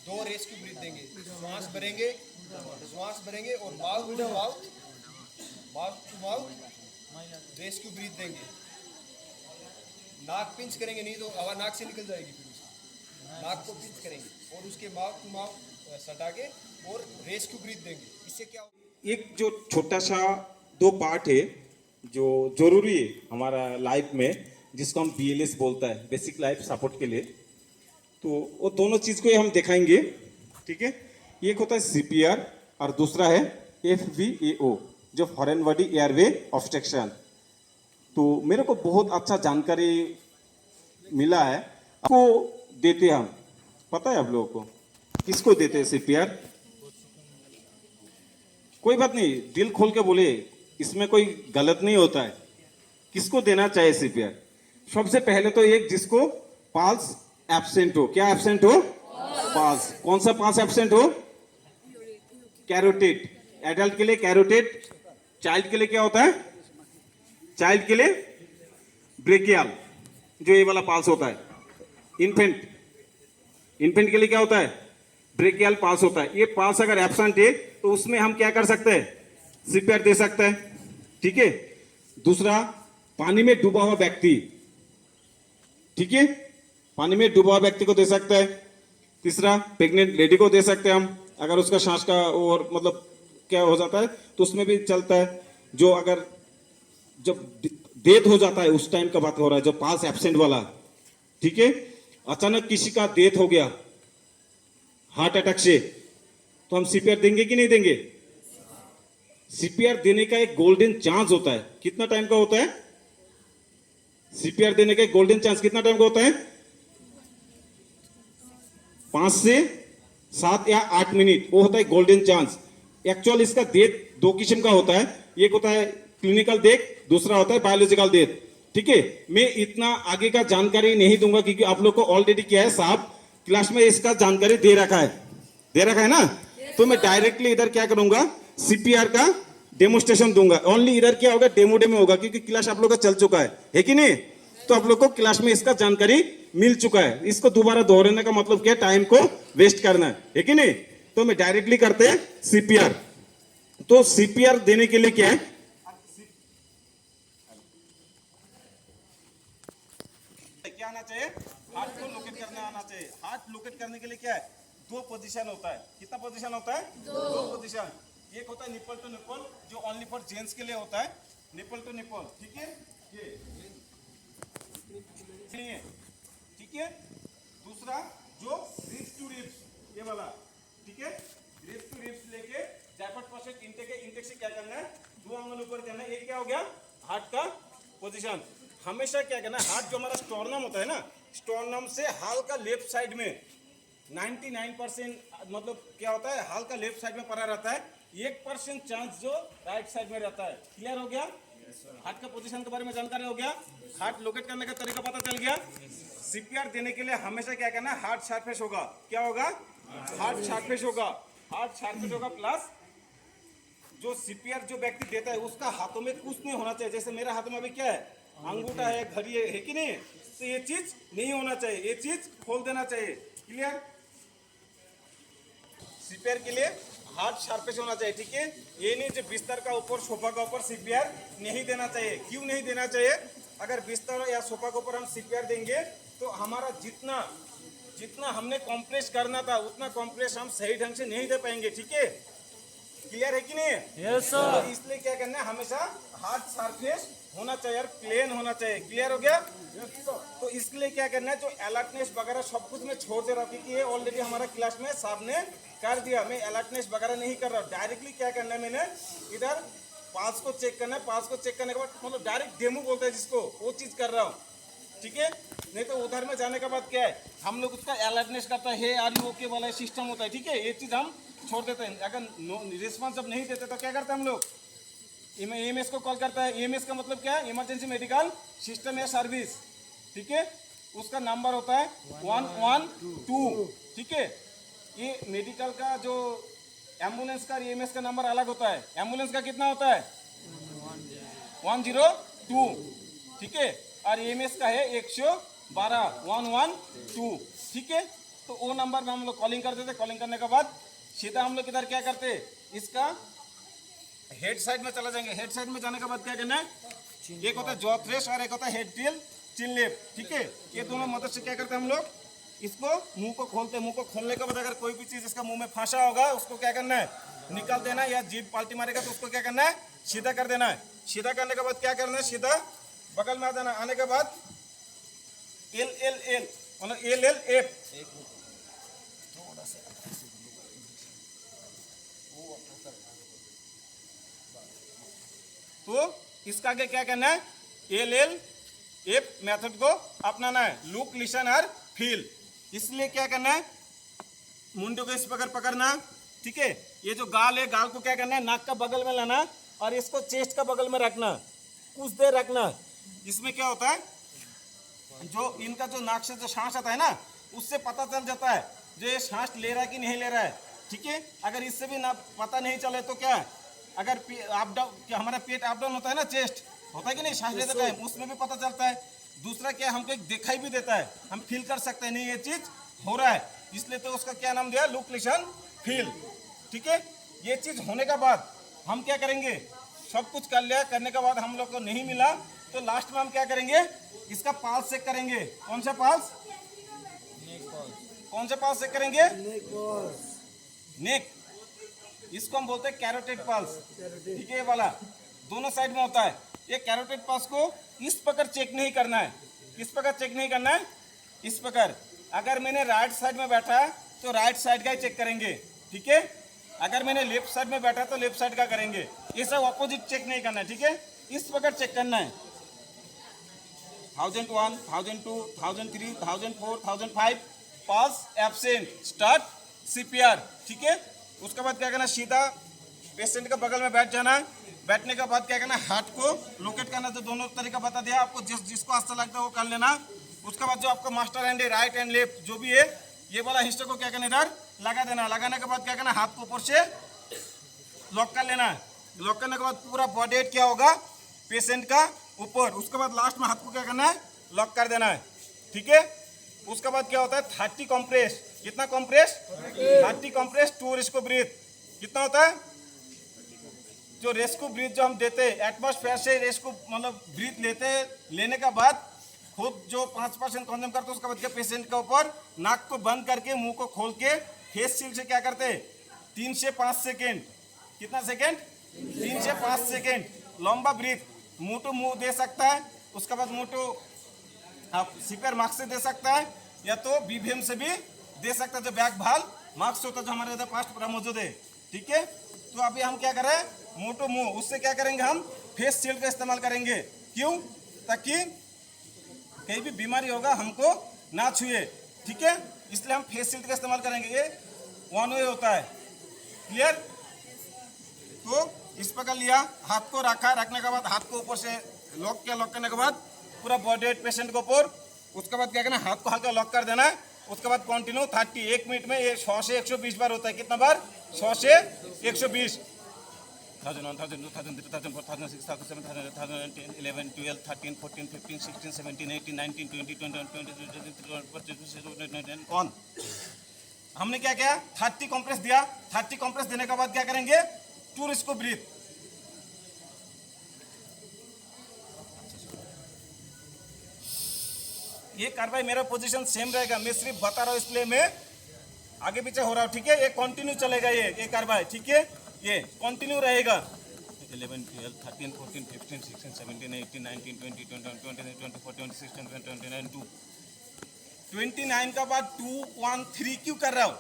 दो rescue breath देंगे, श्वास भरेंगे और mouth to mouth rescue breath देंगे। नाक पिंच करेंगे, नहीं तो हवा नाक से निकल जाएगी, फिर उसकी नाक को पिंच करेंगे और उसके माउथ टू माउथ सटा के और रेस्क्यू ब्रीथ देंगे। इससे क्या होगा, एक जो छोटा सा दो पार्ट है जो जरूरी है हमारा लाइफ में, जिसको हम BLS बोलता है, बेसिक लाइफ सपोर्ट के लिए। तो वो दोनों चीज को हम दिखाएंगे, ठीक है। एक होता है CPR और दूसरा है FVAO, जो फॉरेन बॉडी एयरवे ऑब्स्ट्रक्शन। तो मेरे को बहुत अच्छा जानकारी मिला है, आपको देते हम, पता है आप लोगों को किसको देते हैं CPR? कोई बात नहीं, दिल खोल के बोले, इसमें कोई गलत नहीं होता है। किसको देना चाहिए CPR? सबसे पहले तो एक जिसको पाल्स एब्सेंट हो। क्या एब्सेंट हो? पाल्स। कौन सा पाल्स एब्सेंट हो? कैरोटिड। एडल्ट के लिए कैरोटिड, चाइल्ड के लिए क्या होता है? चाइल्ड के लिए ब्रेकियल, जो ये वाला पाल्स होता है। इन्फेंट के लिए क्या होता है? ब्रेकियल पाल्स होता है। ये पाल्स अगर एब्सेंट है तो उसमें हम क्या कर सकते हैं? CPR दे सकते हैं, ठीक है। दूसरा, पानी में डूबा हुआ व्यक्ति, ठीक है, पानी में डूबा हुआ व्यक्ति को दे सकते हैं। तीसरा, प्रेग्नेंट लेडी को दे सकते हैं हम, अगर उसका सांस का और मतलब क्या हो जाता है तो उसमें भी चलता है। जो अगर जब डेथ हो जाता है उस टाइम का बात हो रहा है, जो पाल्स एब्सेंट वाला, ठीक है। अचानक किसी का डेथ हो गया हार्ट अटैक से, तो हम CPR देंगे कि नहीं देंगे? CPR देने का एक गोल्डन चांस होता है। कितना टाइम का होता है CPR देने का? एक गोल्डन चांस कितना टाइम का होता है? 5 से 7 या 8 मिनट, वो होता है गोल्डन चांस। एक्चुअल इसका डेथ दो किस्म का होता है, एक होता है क्लिनिकल डेथ, दूसरा होता है बायोलॉजिकल डेथ, ठीक है। मैं इतना आगे का जानकारी नहीं दूंगा क्योंकि आप लोग को ऑलरेडी क्या है, साहब क्लास में इसका जानकारी दे रखा है ना। तो मैं डायरेक्टली इधर क्या करूंगा, CPR का डेमोस्ट्रेशन दूंगा। ओनली इधर क्या होगा, डेमो होगा, क्योंकि क्लास आप लोग का चल चुका है कि नहीं। तो आप लोग को क्लास में इसका जानकारी मिल चुका है। इसको दोबारा दोहराने का मतलब क्या, टाइम को वेस्ट करना है कि नहीं। तो मैं डायरेक्टली करते हैं CPR। तो CPR देने के लिए क्या है, क्या आना चाहिए? हार्ट को लोकेट करना आना चाहिए। हार्ट लोकेट करने के लिए क्या है, दो पोजीशन होता है। कितना पोजीशन होता है? दो पोजीशन। एक होता है निप्पल टू निप्पल, जो ओनली फॉर जेंट्स के लिए होता है, निप्पल टू निप्पल, ठीक है, ये ठीक है। दूसरा जो रिब्स टू रिब्स, ये वाला, ठीक है, रिब्स टू रिब्स लेके जैपट परसेंट इंटेक से क्या करना है, दो अंगुल ऊपर करना है। ये क्या हो गया, हार्ट का पोजीशन। हमेशा क्या करना है, हार्ट जो हमारा स्टोर्नम होता है ना, स्टोर्नम से हल्का लेफ्ट साइड में 99% मतलब क्या होता है, हल्का लेफ्ट साइड में पड़ा रहता है। 1% चांस जो राइट साइड में रहता है। क्लियर हो गया? हार्ट का पोजीशन के बारे में जानकारी हो गया, हार्ट लोकेट करने का तरीका पता चल गया। CPR देने के लिए हमेशा क्या करना है, हार्ट शार्पेश होगा। क्या होगा? हार्ट शार्पेश होगा। हार्ट शार्पेश होगा, प्लस जो CPR जो व्यक्ति देता है उसका हाथों में कुछ नहीं होना चाहिए। जैसे मेरे हाथ में अभी क्या है, अंगूठा है, घड़ी है कि नहीं, तो ये चीज नहीं होना चाहिए, ये चीज खोल देना चाहिए। क्लियर? CPR के लिए हार्ट शार्पेश होना चाहिए, ठीक है। ये नहीं जो बिस्तर का ऊपर, सोफा का ऊपर CPR नहीं देना चाहिए। क्यों नहीं देना चाहिए? अगर बिस्तर या सोफा के ऊपर हम CPR देंगे तो हमारा जितना हमने कॉम्प्रेस करना था उतना कॉम्प्रेस हम सही ढंग से नहीं दे पाएंगे, ठीक है। क्लियर है कि नहीं? Yes sir. तो इसलिए क्या करना है, हमेशा हार्ट सरफेस होना चाहिए और प्लेन होना चाहिए। क्लियर हो गया? तो इसके लिए क्या करना है, जो अलर्टनेस वगैरह सब कुछ मैं छोड़ दे रहा हूँ, क्योंकि ये ऑलरेडी हमारा क्लास में साहब ने कर दिया। मैं अलर्टनेस वगैरह नहीं कर रहा हूँ। डायरेक्टली क्या करना है, मैंने इधर पास को चेक करना है। पास को चेक करने के बाद मतलब डायरेक्ट डेमो बोलते हैं जिसको, वो चीज कर रहा हूँ, ठीक है। नहीं तो उधर में जाने के बाद क्या है, हम लोग उसका अलर्टनेस करता है, आर यू ओके वाला सिस्टम होता है, ठीक है। ये चीज हम छोड़ देते हैं। अगर रिस्पॉन्स जब नहीं देते तो क्या करते हैं हम लोग, EMS को कॉल करता है। EMS का मतलब क्या है, इमरजेंसी मेडिकल सिस्टम या सर्विस, ठीक है। उसका नंबर होता है 112, ठीक है। ये मेडिकल का जो एम्बुलेंस का EMS का नंबर अलग होता है। एम्बुलेंस का कितना होता है? 102, ठीक है। और EMS का है 112, 112, ठीक है। तो वो नंबर में हम लोग कॉलिंग करते थे। कॉलिंग करने के बाद सीधा हम लोग इधर क्या करते, इसका हेड साइड में चला जाएंगे। हेड साइड में जाने के बाद क्या करना है, एक होता है जॉ थ्रेश और एक होता है हेड टेल चिन लेप, ठीक है। ये दोनों मदद से क्या करते हैं हम लोग, इसको मुंह को खोलते हैं। मुंह को खोलने के बाद अगर कोई भी चीज इसका मुंह में फंसा होगा उसको क्या करना है, निकाल देना है। या जीभ पाल्टी मारेगा तो उसको क्या करना है, सीधा कर देना है। सीधा करने के बाद क्या करना है, सीधा बगल में आ जाना। आने के बाद एल एल एल मतलब एल एल एफ, तो इसका आगे क्या करना है, एल एल एफ मेथड को अपनाना है। लुक, लिसन और फील। इसलिए क्या करना है, मुंडे को इस प्रकार पकड़ना, ठीक है। ये जो गाल है, गाल को क्या करना है, नाक का बगल में लाना और इसको चेस्ट का बगल में रखना, कुछ देर रखना। इसमें क्या होता है, जो इनका जो नाक से जो सांस आता है ना, उससे पता चल जाता है जो ये सांस ले रहा है कि नहीं ले रहा है, ठीक है। अगर इससे भी ना पता नहीं चले तो क्या है, अगर अप डाउन, हमारा पेट अप डाउन होता है ना, चेस्ट होता है कि नहीं सांस लेते टाइम, उसमें भी पता चलता है। दूसरा क्या, हमको एक दिखाई भी देता है, हम फील कर सकते हैं नहीं ये चीज हो रहा है, इसलिए तो उसका क्या नाम दिया, लुक, लिसन, फील, ठीक है। ये चीज होने के बाद हम क्या करेंगे, सब कुछ कर लिया, करने के बाद हम लोग को नहीं मिला तो लास्ट में हम क्या करेंगे, इसका पाल्स चेक करेंगे। कौन सा पाल्स, कौन सा पाल्स चेक करेंगे, नेक। इसको हम बोलते हैं कैरोटिड पल्स, ठीक है। ये वाला दोनों साइड में होता है। ये कैरोटिड पल्स को इस प्रकार चेक नहीं करना है। किस प्रकार चेक नहीं करना है, इस प्रकार। अगर मैंने राइट साइड में बैठा है तो राइट साइड का ही चेक करेंगे, ठीक है। अगर मैंने लेफ्ट साइड में बैठा तो लेफ्ट साइड का करेंगे। ये सब ऑपोजिट चेक नहीं करना है, ठीक है। इस प्रकार चेक करना है। 1001, 1002, 1003, 1004, 1005 पल्स एब्सेंट, स्टार्ट सीपीआर, ठीक है। उसके बाद क्या करना, सीधा पेशेंट का बगल में बैठ जाना। बैठने के बाद क्या करना, हाथ को लोकेट करना। तो दोनों तरीका बता दिया आपको, जिसको अच्छा लगता है वो कर लेना। उसके बाद जो आपको मास्टर हैंड है, राइट एंड लेफ्ट जो भी है, ये वाला हिस्से को क्या करना, इधर लगा देना। लगाने के बाद क्या करना, हाथ को ऊपर से लॉक कर लेना है। लॉक करने के बाद पूरा बॉडी वेट क्या होगा, पेशेंट का ऊपर। उसके बाद लास्ट में हाथ को क्या करना है, लॉक कर देना है, ठीक है। उसके बाद क्या होता है, 30 कंप्रेस। कितना compress, 30 compress two rescue breath. कितना होता है, जो रेस्क्यू ब्रीथ जो हम देते हैं एटमॉस्फेयर से रेस्क्यू मतलब ब्रीथ लेते हैं, लेने के बाद खुद जो 5% कंज्यूम करते हैं, उसके बाद पेशेंट के ऊपर नाक को बंद करके मुंह को खोल के फेस शील्ड से क्या करते हैं, 3 से 5 सेकेंड। कितना सेकेंड, 3 से 5 सेकेंड लंबा ब्रीथ मुंह टू मुंह दे सकता है। उसके बाद मुंह टू आप सीपीआर मास्क से दे सकता है, या तो बीबीएम से भी दे सकता है, जो बैक भाल मास्क होता है जो हमारे इधर पास पूरा मौजूद है, ठीक है। तो अभी हम क्या करें, मुंह टू मुंह, उससे क्या करेंगे, हम फेस शील्ड का इस्तेमाल करेंगे। क्यों, ताकि कहीं भी बीमारी होगा हमको ना छुए, ठीक है। इसलिए हम फेस शील्ड का इस्तेमाल करेंगे। ये वन वे होता है, क्लियर। तो इस प्रकार लिया, हाथ को रखा, रखने के बाद हाथ को ऊपर से लॉक किया। लॉक करने के बाद पूरा बॉडी वेट पेशेंट के ऊपर। उसके बाद क्या करना, हाथ को हल्का लॉक कर देना है। उसके बाद कंटिन्यू 30, 1 मिनट में ये 100 से 120 बार होता है। कितना बार, 100 से 120। 1001, 1002, 1003, 1004, 1006, 1007, 1010, 11, 12, 13, 14, 15, 16, 17, 18, 19, 20, 21, 22, 23, 24, 25, ऑन। हमने क्या किया, 30 कंप्रेस दिया। 30 कंप्रेस देने के बाद क्या करेंगे, टू रेस्क्यू ब्रीथ। ये कार्रवाई मेरा पोजीशन सेम रहेगा, मैं सिर्फ बता रहा हूँ इसलिए मैं आगे पीछे हो रहा हूँ, ठीक है। ये कंटिन्यू चलेगा, ये कार्रवाई, ठीक है, ये कंटिन्यू रहेगा। 11, 12, 13, 14, 15, 16, 17, 18, 19, 20, 21, 22, 24, 26, 27, 29, 2। 29 का बाद 2, 1, 3 क्यों कर रहा हूँ,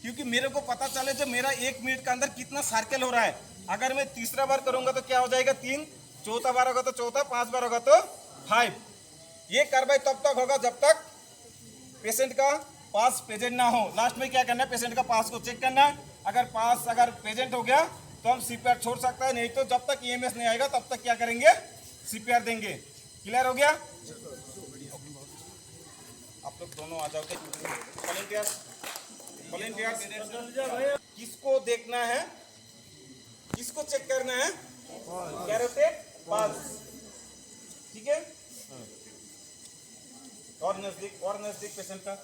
क्योंकि मेरे को पता चले जो मेरा 1 मिनट के अंदर कितना सर्कल हो रहा है। अगर मैं तीसरा बार करूंगा तो क्या हो जाएगा, 3, चौथा बार होगा तो चौथा, 5 बार होगा तो 5। ये कार्रवाई तब तक होगा जब तक पेशेंट का पास प्रेजेंट ना हो। लास्ट में क्या करना है, पेशेंट का पास को चेक करना है। अगर पास अगर प्रेजेंट हो गया तो हम सीपीआर छोड़ सकता है, नहीं तो जब तक ईएमएस नहीं आएगा तब तक क्या करेंगे, सीपीआर देंगे। क्लियर हो गया, आप लोग दोनों आ जाओगे। वॉलंटियर्स किसको देखना है, किसको चेक करना है, कैरोटिड पल्स, ठीक है। और नजदीक पेशेंट का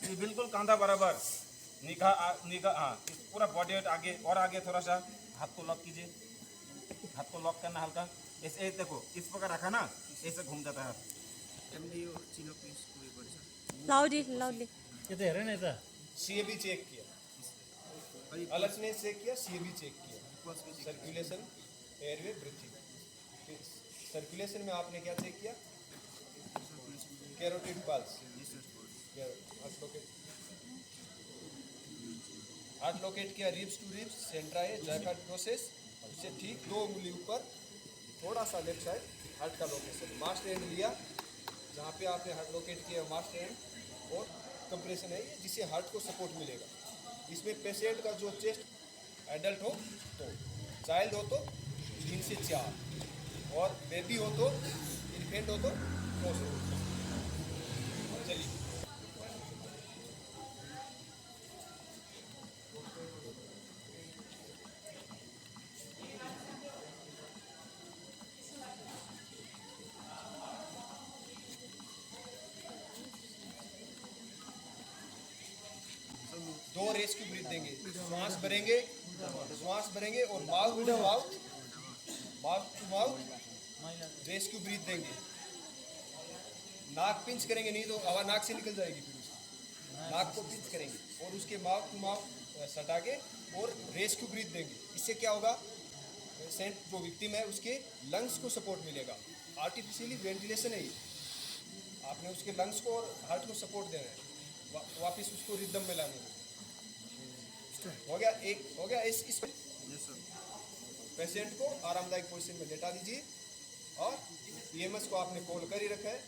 ये बिल्कुल कंधा बराबर, निगाह निगाह, हाँ पूरा बॉडी वेट आगे और आगे थोड़ा सा, हाथ को लॉक कीजिए, हाथ को लॉक करना हल्का, ऐसे देखो इस प्रकार रखा ना, ऐसे घूम जाता है हाथ। लाउडली लाउडली ये तो हेर न यता सीएबी चेक किया, अलसनेस चेक किया, सीएबी चेक किया, सर्कुलेशन, एयरवे, ब्रीथिंग। सर्कुलेशन में आपने क्या चेक किया? कैरोटिड पल्स, हार्ट लोकेट किया, रिब्स टू रिब्स, सेंट्राए, जैकार्ड प्रोसेस, उससे ठीक 2 उंगली ऊपर, थोड़ा सा लेफ्ट साइड हार्ट का लोकेशन, मास्ट एंड लिया, जहाँ पे आपने हार्ट लोकेट किया मास्ट एंड, और कंप्रेशन है ये, जिससे हार्ट को सपोर्ट मिलेगा। इसमें पेशेंट का जो चेस्ट एडल्ट हो तो, चाइल्ड हो तो 3 से 4, और बेबी हो तो, इन्फेंट हो तो 9 से। चलिए दो रेस्क्यू ब्रीथ देंगे, श्वास भरेंगे और mouth to mouth rescue breath देंगे। नाक पिंच करेंगे, नहीं तो हवा नाक से निकल जाएगी, फिर उसकी नाक को पिंच करेंगे और उसके माउथ टू माउथ सटा के और रेस्क्यू ब्रीथ देंगे। इससे क्या होगा? पेशेंट जो विक्टिम है उसके लंग्स को सपोर्ट मिलेगा। आर्टिफिशियली वेंटिलेशन है ये, आपने उसके लंग्स को और हार्ट को सपोर्ट देना है, वापस उसको रिदम में लाने में। हो गया इस पेशेंट को आरामदायक पोजीशन में लेटा दीजिए और ईएमएस को आपने कॉल कर ही रखा है।